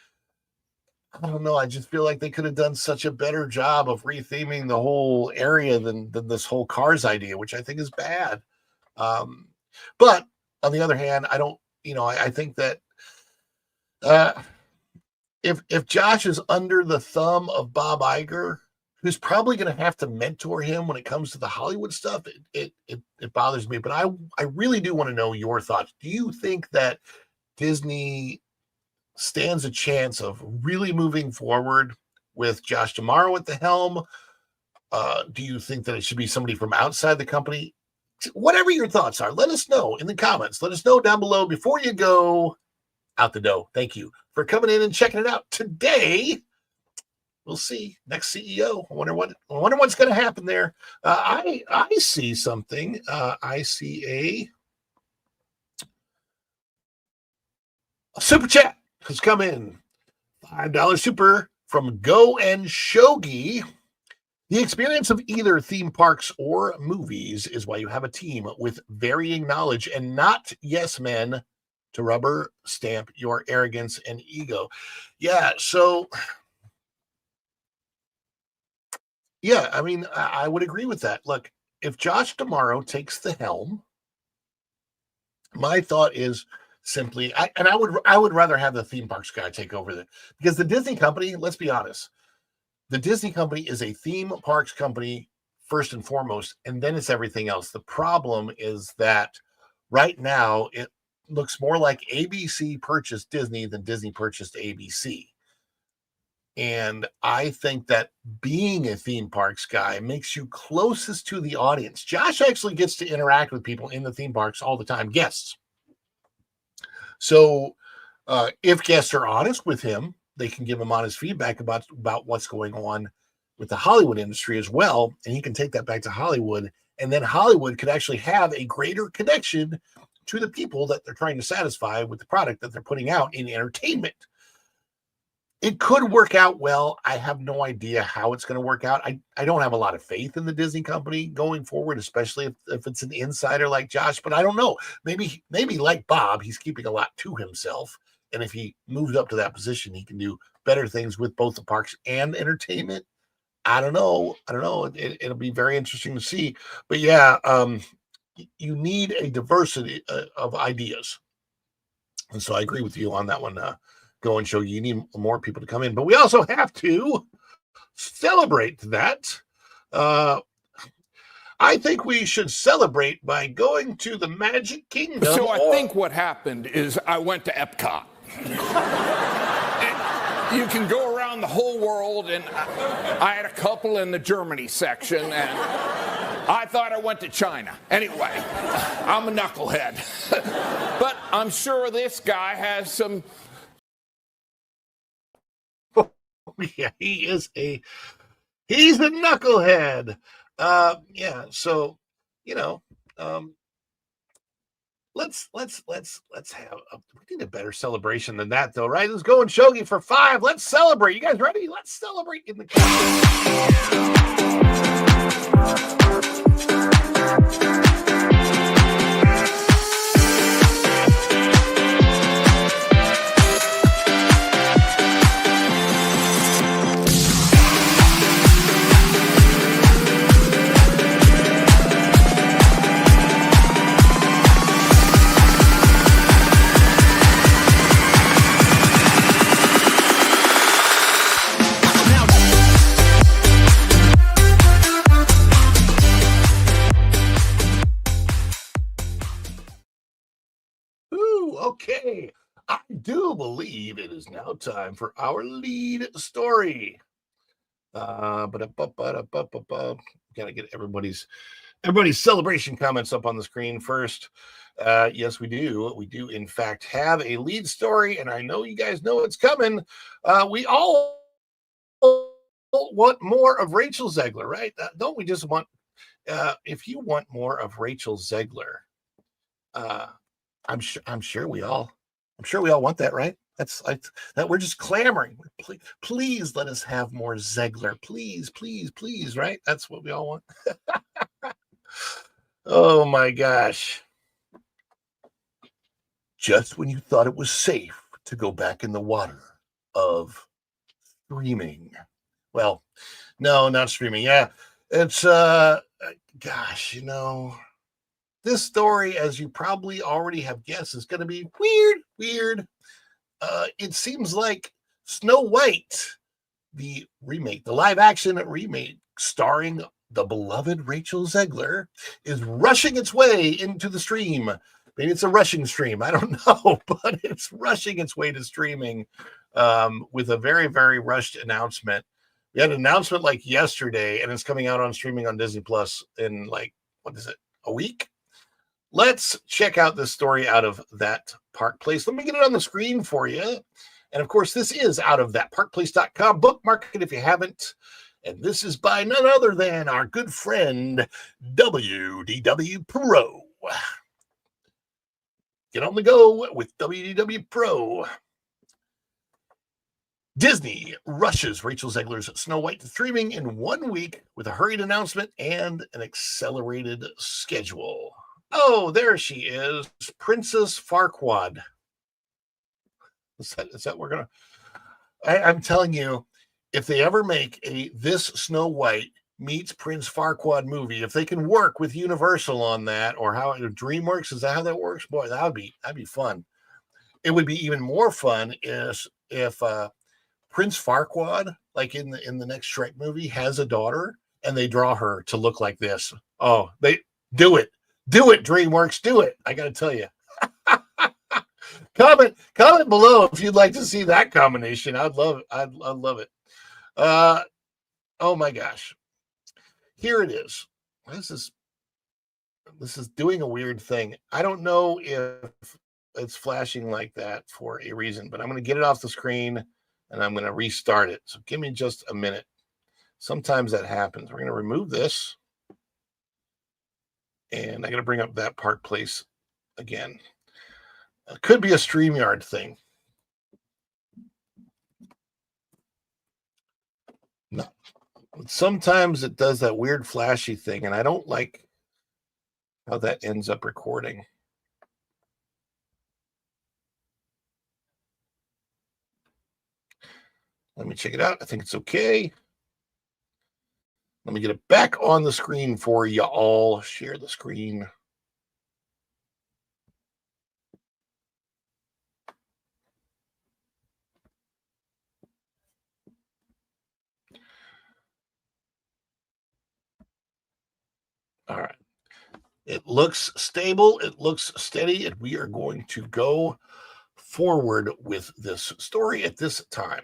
don't know, I just feel like they could have done such a better job of retheming the whole area than this whole cars idea, which I think is bad. But on the other hand, I don't, I think that if Josh is under the thumb of Bob Iger, who's probably going to have to mentor him when it comes to the Hollywood stuff, it bothers me. But I really do want to know your thoughts. Do you think that Disney stands a chance of really moving forward with Josh D'Amaro at the helm? Do you think that it should be somebody from outside the company? Whatever your thoughts are, let us know in the comments. Let us know down below before you go out the door. Thank you for coming in and checking it out today. We'll see. Next CEO. I wonder what's going to happen there. I see something. I see a super chat has come in. $5 super from Go and Shogi. The experience of either theme parks or movies is why you have a team with varying knowledge and not yes men to rubber stamp your arrogance and ego. Yeah, so yeah, I mean, I would agree with that. Look, if Josh D'Amaro takes the helm, my thought is simply, I would rather have the theme parks guy take over because the Disney company, let's be honest, the Disney company is a theme parks company first and foremost, and then it's everything else. The problem is that right now it looks more like ABC purchased Disney than Disney purchased ABC. And I think that being a theme parks guy makes you closest to the audience. Josh actually gets to interact with people in the theme parks all the time, guests. So if guests are honest with him, they can give him honest feedback about what's going on with the Hollywood industry as well. And he can take that back to Hollywood. And then Hollywood could actually have a greater connection to the people that they're trying to satisfy with the product that they're putting out in entertainment. It could work out well. I have no idea how it's going to work out. I don't have a lot of faith in the Disney company going forward, especially if it's an insider like Josh, but I don't know. Maybe like Bob, he's keeping a lot to himself. And if he moves up to that position, he can do better things with both the parks and entertainment. I don't know. It'll be very interesting to see. But yeah, you need a diversity of ideas. And so I agree with you on that one. Go and show you need more people to come in. But we also have to celebrate that. I think we should celebrate by going to the Magic Kingdom. So I think what happened is I went to Epcot. You can go around the whole world, and I had a couple in the Germany section, and I thought I went to China. Anyway, I'm a knucklehead. But I'm sure this guy has some... Yeah, he's a knucklehead. Yeah, so let's have we need a better celebration than that, though, right? Let's go and Shogi for 5. Let's celebrate. You guys ready? Let's celebrate in the Ooh, okay. I do believe it is now time for our lead story. Gotta get everybody's celebration comments up on the screen first. Yes, we do. We do, in fact, have a lead story, and I know you guys know it's coming. We all want more of Rachel Zegler, right? Don't we just want? If you want more of Rachel Zegler, uh, I'm sure we all want that, right? That's like that we're just clamoring. Please let us have more Zegler. Please, please, please, right? That's what we all want. Oh my gosh. Just when you thought it was safe to go back in the water of streaming. Well, no, not streaming. Yeah. It's gosh, this story, as you probably already have guessed, is going to be weird. It seems like Snow White, the remake, the live action remake starring the beloved Rachel Zegler, is rushing its way into the stream. Maybe it's a rushing stream. I don't know, but it's rushing its way to streaming with a very, very rushed announcement. We had an announcement like yesterday, and it's coming out on streaming on Disney Plus in like, what is it, a week? Let's check out this story out of That Park Place. Let me get it on the screen for you. And of course, this is out of thatparkplace.com. Bookmark it if you haven't. And this is by none other than our good friend, WDW Pro. Get on the go with WDW Pro. Disney rushes Rachel Zegler's Snow White to streaming in 1 week with a hurried announcement and an accelerated schedule. Oh, there she is, Princess Farquaad. Is that we're gonna? I'm telling you, if they ever make a This Snow White meets Prince Farquaad movie, if they can work with Universal on that, or how DreamWorks, is that how that works? Boy, that'd be fun. It would be even more fun if Prince Farquaad, like in the next Shrek movie, has a daughter and they draw her to look like this. Oh, they do it. Do it, DreamWorks. Do it. I got to tell you. Comment below if you'd like to see that combination. I'd love it. Oh my gosh. Here it is. This is doing a weird thing. I don't know if it's flashing like that for a reason, but I'm going to get it off the screen and I'm going to restart it. So give me just a minute. Sometimes that happens. We're going to remove this. And I'm going to bring up That Park Place again. It could be a StreamYard thing. No. Sometimes it does that weird flashy thing, and I don't like how that ends up recording. Let me check it out. I think it's okay. Let me get it back on the screen for you all. Share the screen. All right. It looks stable. It looks steady. And we are going to go forward with this story at this time.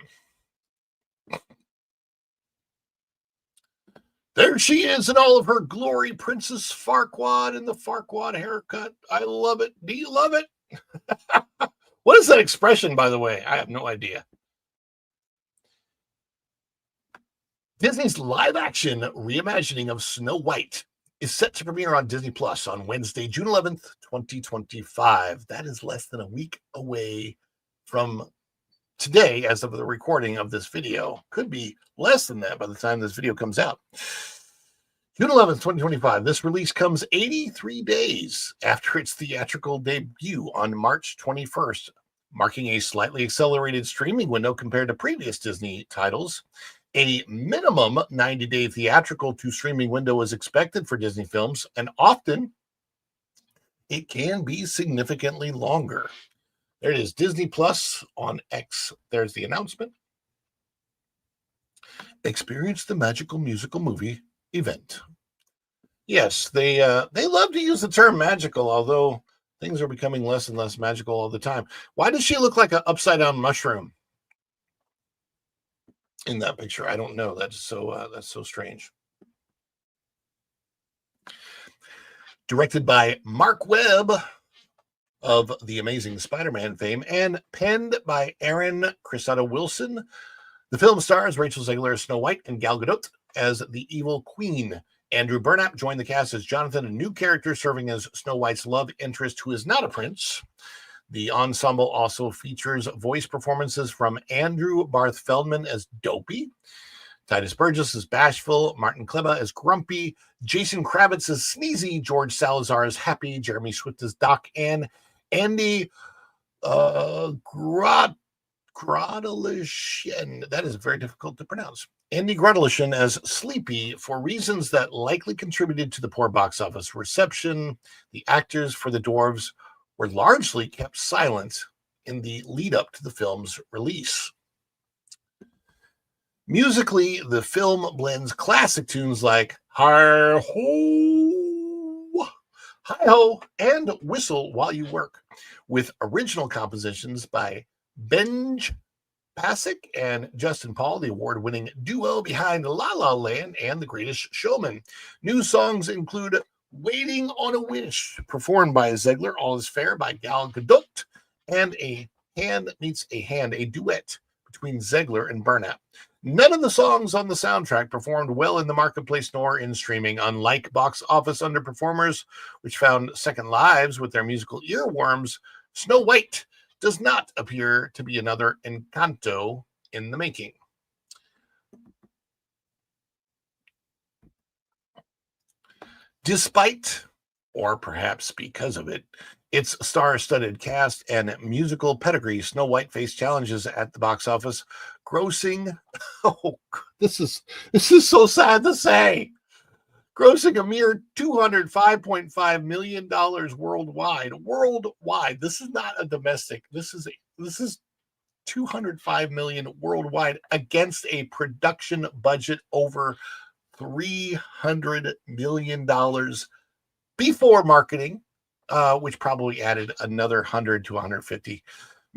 There she is in all of her glory, Princess Farquaad and the Farquaad haircut. I love it. Do you love it? What is that expression, by the way? I have no idea. Disney's live-action reimagining of Snow White is set to premiere on Disney Plus on Wednesday, June 11th, 2025. That is less than a week away from today, as of the recording of this video. Could be less than that by the time this video comes out. June 11th, 2025. This release comes 83 days after its theatrical debut on March 21st, marking a slightly accelerated streaming window compared to previous Disney titles. A minimum 90-day theatrical to streaming window is expected for Disney films, and often it can be significantly longer. There it is, Disney Plus on X. There's the announcement. Experience the magical musical movie event. Yes, they love to use the term magical, although things are becoming less and less magical all the time. Why does she look like an upside down mushroom in that picture? I don't know. That's so strange. Directed by Mark Webb of the Amazing Spider-Man fame and penned by Aaron Cressida Wilson. The film stars Rachel Zegler as Snow White and Gal Gadot as the evil queen. Andrew Burnap joined the cast as Jonathan, a new character serving as Snow White's love interest who is not a prince. The ensemble also features voice performances from Andrew Barth Feldman as Dopey, Titus Burgess as Bashful, Martin Kleba as Grumpy, Jason Kravitz as Sneezy, George Salazar as Happy, Jeremy Swift as Doc, and Andy Grodelishin. That is very difficult to pronounce. Andy Grodelishin as Sleepy for reasons that likely contributed to the poor box office reception. The actors for the dwarves were largely kept silent in the lead up to the film's release. Musically, the film blends classic tunes like Hi Ho, Hi Ho, and Whistle While You Work, with original compositions by Benj Pasek and Justin Paul, the award-winning duo behind La La Land and The Greatest Showman. New songs include Waiting on a Wish, performed by Zegler, All Is Fair by Gal Gadot, and A Hand Meets a Hand, a duet between Zegler and Burnap. None of the songs on the soundtrack performed well in the marketplace nor in streaming, unlike box office underperformers, which found second lives with their musical earworms. Snow White does not appear to be another Encanto in the making. Despite, or perhaps because of it, its star-studded cast and musical pedigree, Snow White faced challenges at the box office, grossing, this is so sad to say, grossing a mere $205.5 million worldwide. Worldwide. This is not a domestic. This is $205 million worldwide against a production budget over $300 million before marketing, which probably added another 100 to 150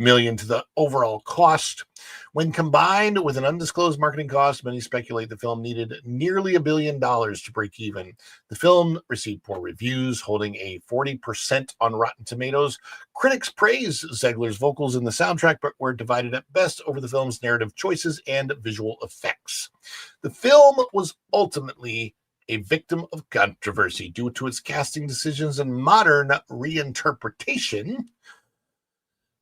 million to the overall cost. When combined with an undisclosed marketing cost, many speculate the film needed nearly $1 billion to break even. The film received poor reviews, holding a 40% on Rotten Tomatoes. Critics praised Zegler's vocals in the soundtrack, but were divided at best over the film's narrative choices and visual effects. The film was ultimately a victim of controversy due to its casting decisions and modern reinterpretation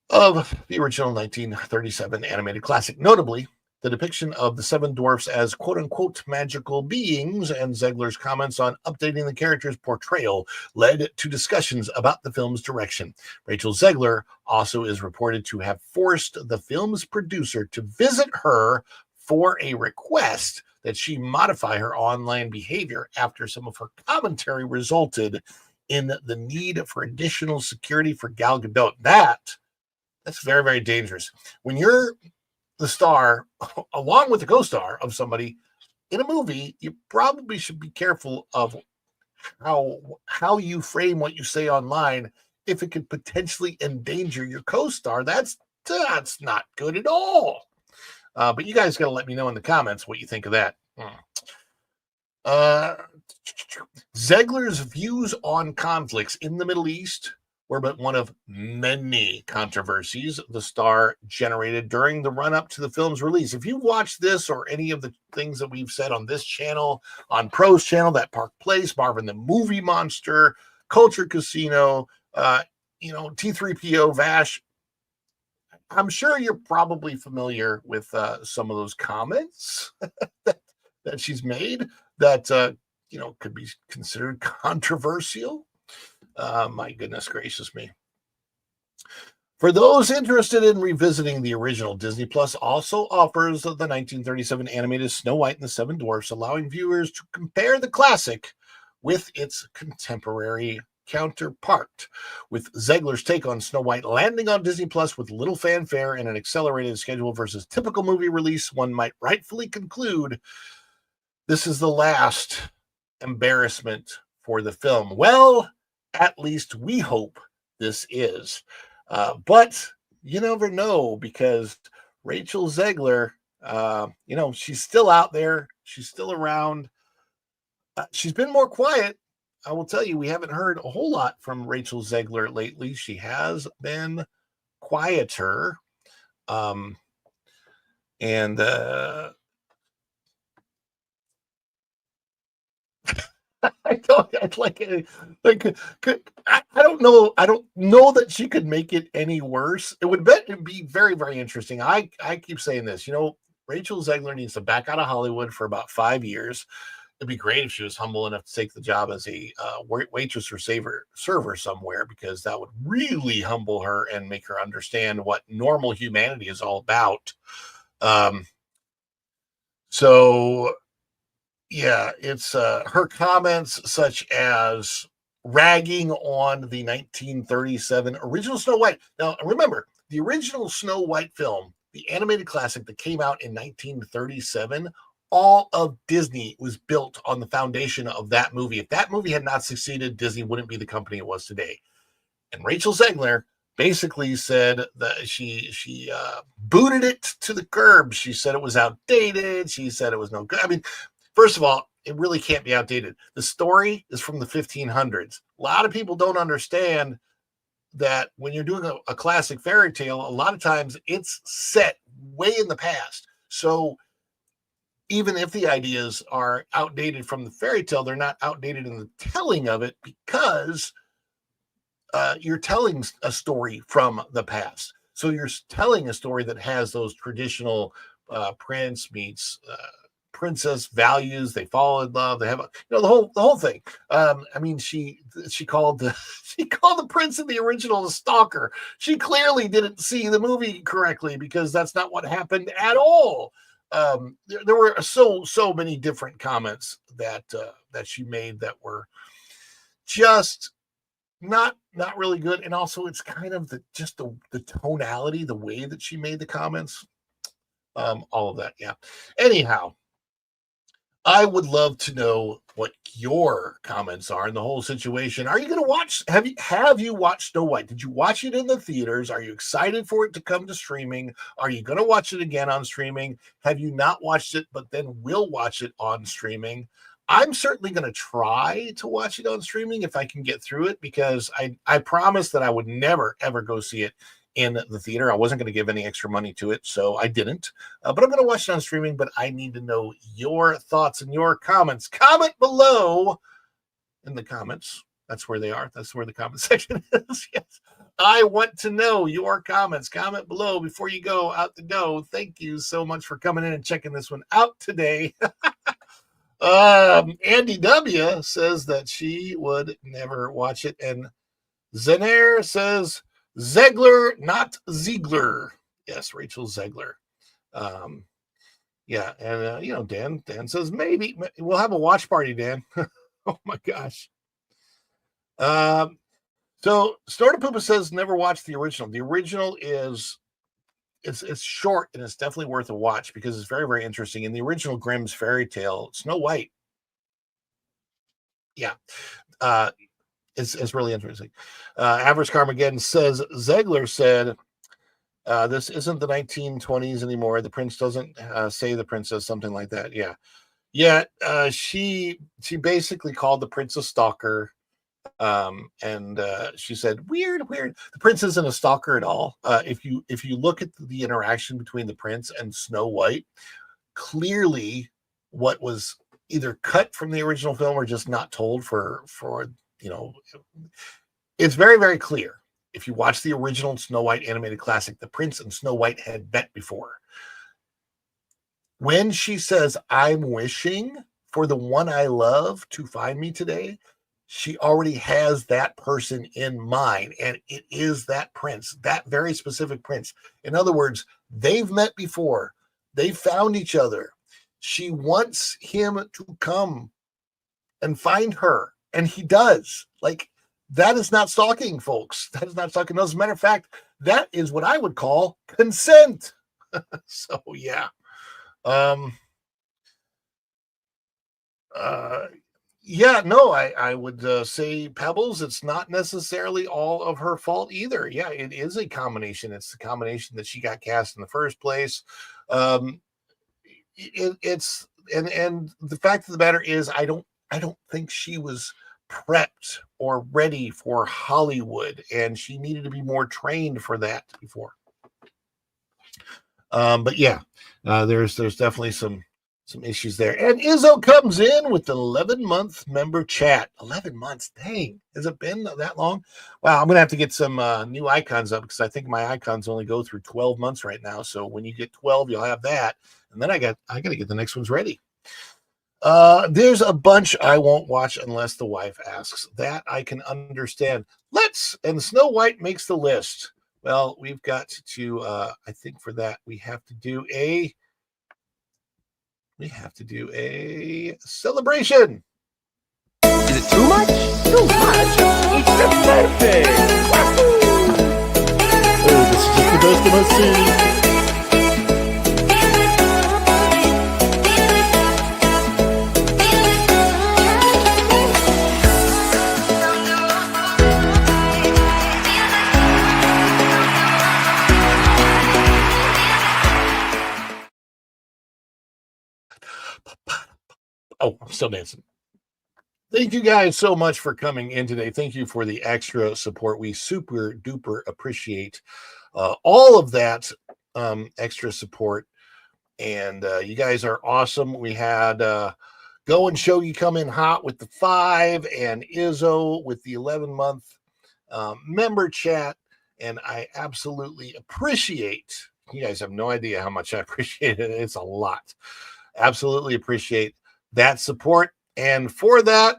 of the original 1937 animated classic, notably the depiction of the seven dwarfs as quote-unquote magical beings, and Zegler's comments on updating the character's portrayal led to discussions about the film's direction. Rachel Zegler also is reported to have forced the film's producer to visit her for a request that she modify her online behavior after some of her commentary resulted in the need for additional security for Gal Gadot. That's very, very dangerous. When you're the star, along with the co-star of somebody in a movie, you probably should be careful of how you frame what you say online. If it could potentially endanger your co-star, that's not good at all. But you guys got to let me know in the comments what you think of that. Zegler's views on conflicts in the Middle East were but one of many controversies the star generated during the run-up to the film's release. If you've watched this or any of the things that we've said on this channel, on Pro's channel, That Park Place, Marvin the Movie Monster, Culture Casino, T3PO, Vash, I'm sure you're probably familiar with some of those comments that she's made that could be considered controversial. My goodness gracious me. For those interested in revisiting the original, Disney Plus also offers the 1937 animated Snow White and the Seven Dwarfs, allowing viewers to compare the classic with its contemporary counterpart. With Zegler's take on Snow White landing on Disney Plus with little fanfare and an accelerated schedule versus typical movie release, one might rightfully conclude this is the last embarrassment for the film. Well, at least we hope this is. But you never know, because Rachel Zegler, she's still out there. She's still around. She's been more quiet. I will tell you, we haven't heard a whole lot from Rachel Zegler lately. She has been quieter. And I don't I don't know. I don't know that she could make it any worse. It'd be very, very interesting. I keep saying this, Rachel Zegler needs to back out of Hollywood for about 5 years. It'd be great if she was humble enough to take the job as a waitress or server somewhere, because that would really humble her and make her understand what normal humanity is all about. So yeah, it's her comments such as ragging on the 1937 original Snow White. Now, remember, the original Snow White film, the animated classic that came out in 1937, all of Disney was built on the foundation of that movie. If that movie had not succeeded, Disney wouldn't be the company it was today. And Rachel Zegler basically said that she booted it to the curb. She said it was outdated. She said it was no good. I mean, first of all, it really can't be outdated. The story is from the 1500s. A lot of people don't understand that when you're doing a classic fairy tale, a lot of times it's set way in the past. So even if the ideas are outdated from the fairy tale, they're not outdated in the telling of it, because you're telling a story from the past. So you're telling a story that has those traditional prince meets princess values. They fall in love. They have the whole thing. I mean, she called the prince in the original a stalker. She clearly didn't see the movie correctly, because that's not what happened at all. There were so many different comments that she made that were just not really good. And also, it's kind of the tonality, the way that she made the comments, all of that. Yeah. Anyhow, I would love to know what your comments are in the whole situation. Are you going to watch? Have you watched Snow White? Did you watch it in the theaters? Are you excited for it to come to streaming? Are you going to watch it again on streaming? Have you not watched it, but then will watch it on streaming? I'm certainly going to try to watch it on streaming if I can get through it, because I promised that I would never, ever go see it in the theater. I wasn't going to give any extra money to it, so I didn't. But I'm going to watch it on streaming, but I need to know your thoughts and your comments. Comment below in the comments. That's where they are. That's where the comment section is. Yes. I want to know your comments. Comment below before you go out the door. Thank you so much for coming in and checking this one out today. Andy W says that she would never watch it, and Zenair says Zegler, not Ziegler. Yes, Rachel Zegler. Yeah, and Dan says maybe we'll have a watch party, Dan. Oh my gosh. So Snorta Poopa says never watched the original. The original is it's short, and it's definitely worth a watch, because it's very, very interesting. In the original Grimm's fairy tale, Snow White, yeah, it's really interesting. Average Carmageddon says Zegler said this isn't the 1920s anymore. The prince doesn't say the princess, something like that. Yeah. She basically called the prince a stalker. And she said, weird. The prince isn't a stalker at all. If you look at the interaction between the prince and Snow White, clearly what was either cut from the original film or just not told for it's very, very clear. If you watch the original Snow White animated classic, the prince and Snow White had met before. When she says, I'm wishing for the one I love to find me today, she already has that person in mind, and it is that prince, that very specific prince. In other words, they've met before, they found each other. She wants him to come and find her, and he does. Like, that is not stalking, folks. That is not stalking. As a matter of fact, that is what I would call consent. So yeah. Yeah, no, I would say Pebbles, it's not necessarily all of her fault either. Yeah, it is a combination. It's the combination that she got cast in the first place. Um, it's and the fact of the matter is, I don't think she was prepped or ready for Hollywood, and she needed to be more trained for that before. But yeah, there's definitely some issues there. And Izzo comes in with an 11-month member chat. 11 months, dang, has it been that long? Wow, I'm gonna have to get some new icons up, because I think my icons only go through 12 months right now. So when you get 12, you'll have that, and then I gotta get the next ones ready. There's a bunch I won't watch unless the wife asks. That I can understand. And Snow White makes the list. Well, we've got to I think for that we have to do a celebration. Is it too much? Too much? It's the birthday! Oh, this is just the best of my scene. Oh, I'm still dancing. Thank you guys so much for coming in today. Thank you for the extra support. We super duper appreciate all of that extra support. And you guys are awesome. We had Go and Show You come in hot with the 5, and Izzo with the 11-month member chat. And I absolutely appreciate, you guys have no idea how much I appreciate it. It's a lot. Absolutely appreciate that support. And for that,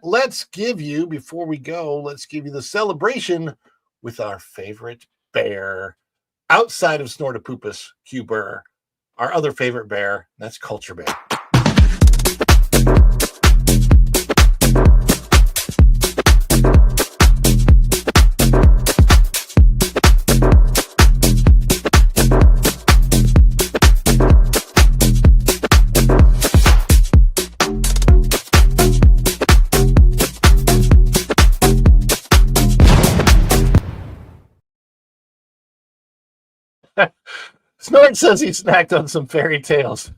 before we go, let's give you the celebration with our favorite bear outside of Snortopoopus, Hugh Burr, our other favorite bear, that's Culture Bear. Snort says he snacked on some fairy tales.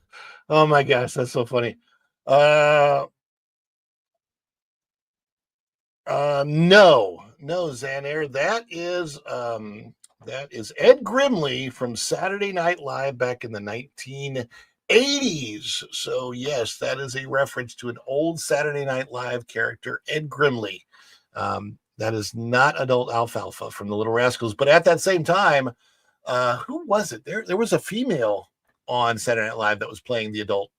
Oh my gosh, that's so funny. No, Xanair. That is Ed Grimley from Saturday Night Live back in the 1980s. So yes, that is a reference to an old Saturday Night Live character, Ed Grimley. That is not Adult Alfalfa from the Little Rascals, but at that same time, who was it? There was a female on Saturday Night Live that was playing the adult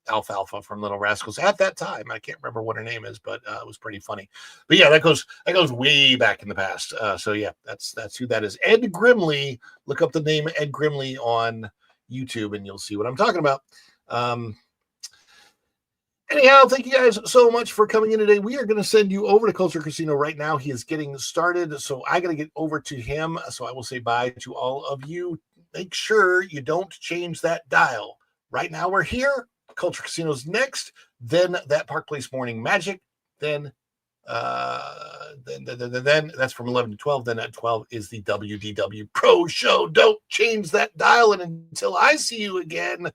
Alfalfa from Little Rascals at that time. I can't remember what her name is, but it was pretty funny. But yeah, that goes way back in the past. So yeah, that's who that is. Ed Grimley. Look up the name Ed Grimley on YouTube, and you'll see what I'm talking about. Anyhow, thank you guys so much for coming in today. We are going to send you over to Culture Casino right now. He is getting started, so I got to get over to him. So I will say bye to all of you. Make sure you don't change that dial. Right now we're here. Culture Casino's next. Then that Park Place Morning Magic. Then that's from 11 to 12. Then at 12 is the WDW Pro Show. Don't change that dial. And until I see you again,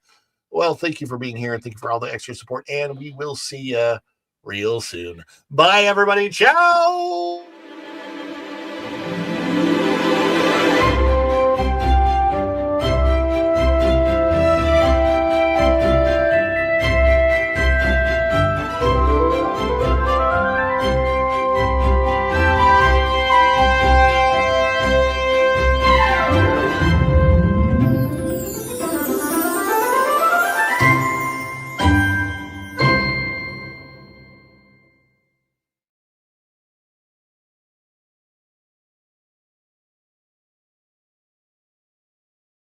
well, thank you for being here, and thank you for all the extra support, and we will see you real soon. Bye, everybody. Ciao.